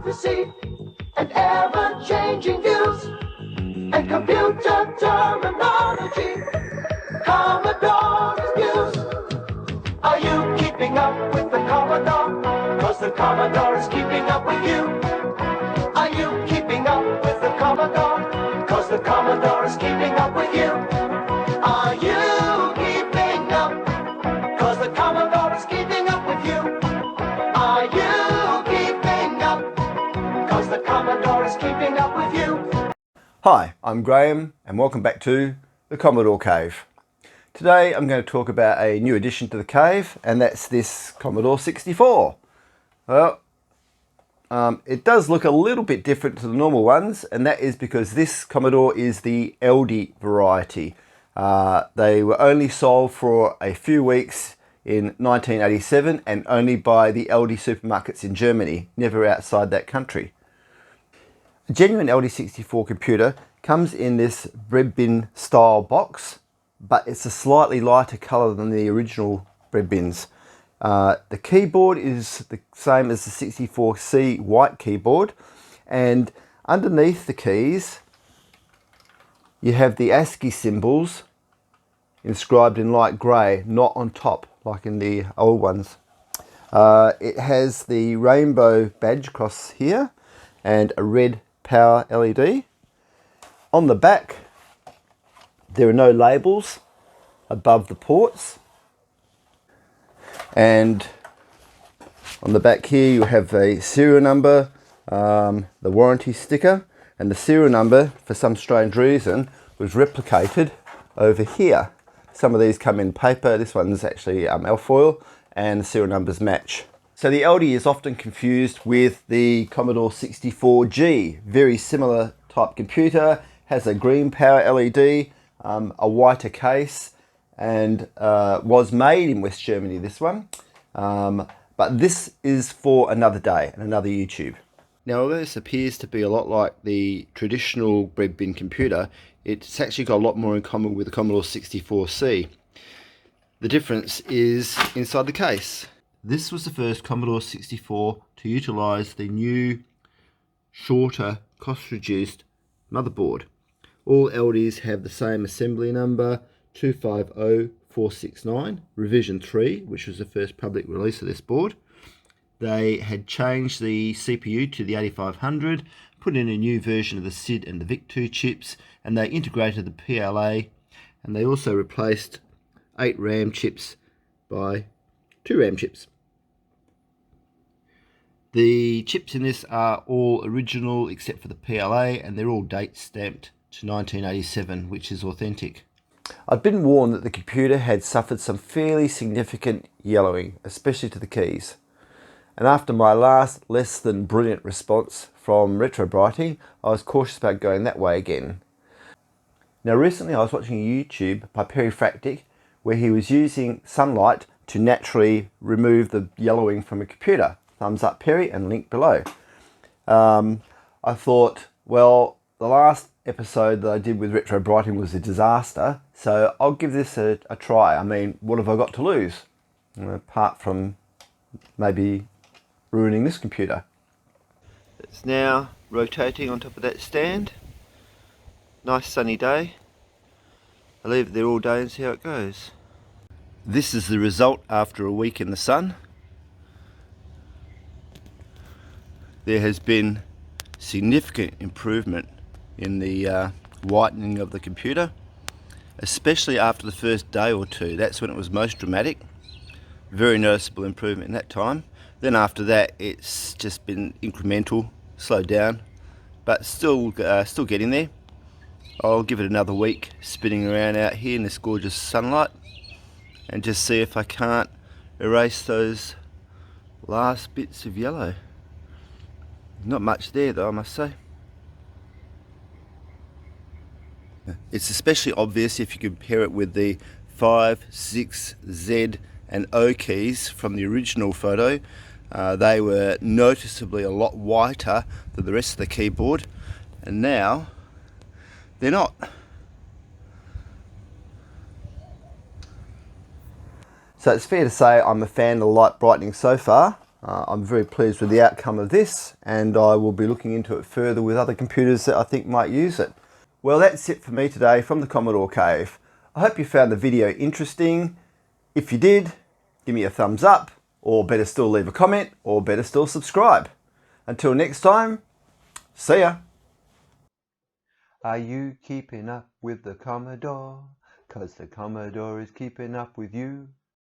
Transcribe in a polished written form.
democracy and ever-changing views and computer terminology. Commodore's news. Are you keeping up with the Commodore? 'Cause the Commodore is keeping up with you. Are you keeping up with the Commodore? 'Cause the Commodore is keeping up with you. Are you keeping up? 'Cause the Commodore is keeping up with you. Are you keeping up? 'Cause the Commodore is keeping up with you. Hi, I'm Graham and welcome back to the Commodore Cave. Today I'm going to talk about a new addition to the cave, and that's this Commodore 64. Well, it does look a little bit different to the normal ones, and that is because this Commodore is the Aldi variety. They were only sold for a few weeks in 1987 and only by the Aldi supermarkets in Germany, never outside that country. A genuine Aldi 64 computer comes in this bread bin style box, but it's a slightly lighter colour than the original bread bins. The keyboard is the same as the 64C white keyboard, and underneath the keys you have the ASCII symbols inscribed in light grey, not on top like in the old ones. It has the rainbow badge across here and a red power LED. On the back there are no labels above the ports, and on the back here you have a serial number, the warranty sticker, and the serial number for some strange reason was replicated over here. Some of these come in paper, this one's actually alfoil, and the serial numbers match. So the Aldi is often confused with the Commodore 64G, very similar type computer, has a green power LED, a whiter case, and was made in West Germany, this one. But this is for another day and another YouTube. Now, although this appears to be a lot like the traditional bread bin computer, it's actually got a lot more in common with the Commodore 64C. The difference is inside the case. This was the first Commodore 64 to utilise the new, shorter, cost-reduced motherboard. All Aldis have the same assembly number, 250469, revision 3, which was the first public release of this board. They had changed the CPU to the 8500, put in a new version of the SID and the VIC-2 chips, and they integrated the PLA, and they also replaced 8 RAM chips by 2 RAM chips. The chips in this are all original except for the PLA, and they're all date stamped to 1987, which is authentic. I'd been warned that the computer had suffered some fairly significant yellowing, especially to the keys. And after my last less than brilliant response from retrobrighting, I was cautious about going that way again. Now recently I was watching a YouTube by Perifactic where he was using sunlight to naturally remove the yellowing from a computer. Thumbs up Perry, and link below. I thought, well, the last episode that I did with retrobrighting was a disaster, so I'll give this a try. I mean, what have I got to lose? Apart from maybe ruining this computer. It's now rotating on top of that stand. Nice sunny day. I leave it there all day and see how it goes. This is the result after a week in the sun. There has been significant improvement in the whitening of the computer, especially after the first day or two. That's when it was most dramatic. Very noticeable improvement in that time. Then after that it's just been incremental, slowed down, but still getting there. I'll give it another week spinning around out here in this gorgeous sunlight and just see if I can't erase those last bits of yellow. Not much there though, I must say. It's especially obvious if you compare it with the 5, 6, Z and O keys from the original photo. They were noticeably a lot whiter than the rest of the keyboard, and now they're not. So it's fair to say I'm a fan of the light brightening so far. I'm very pleased with the outcome of this, and I will be looking into it further with other computers that I think might use it. Well, that's it for me today from the Commodore Cave. I hope you found the video interesting. If you did, give me a thumbs up, or better still leave a comment, or better still subscribe. Until next time, see ya. Are you keeping up with the Commodore? 'Cause the Commodore is keeping up with you.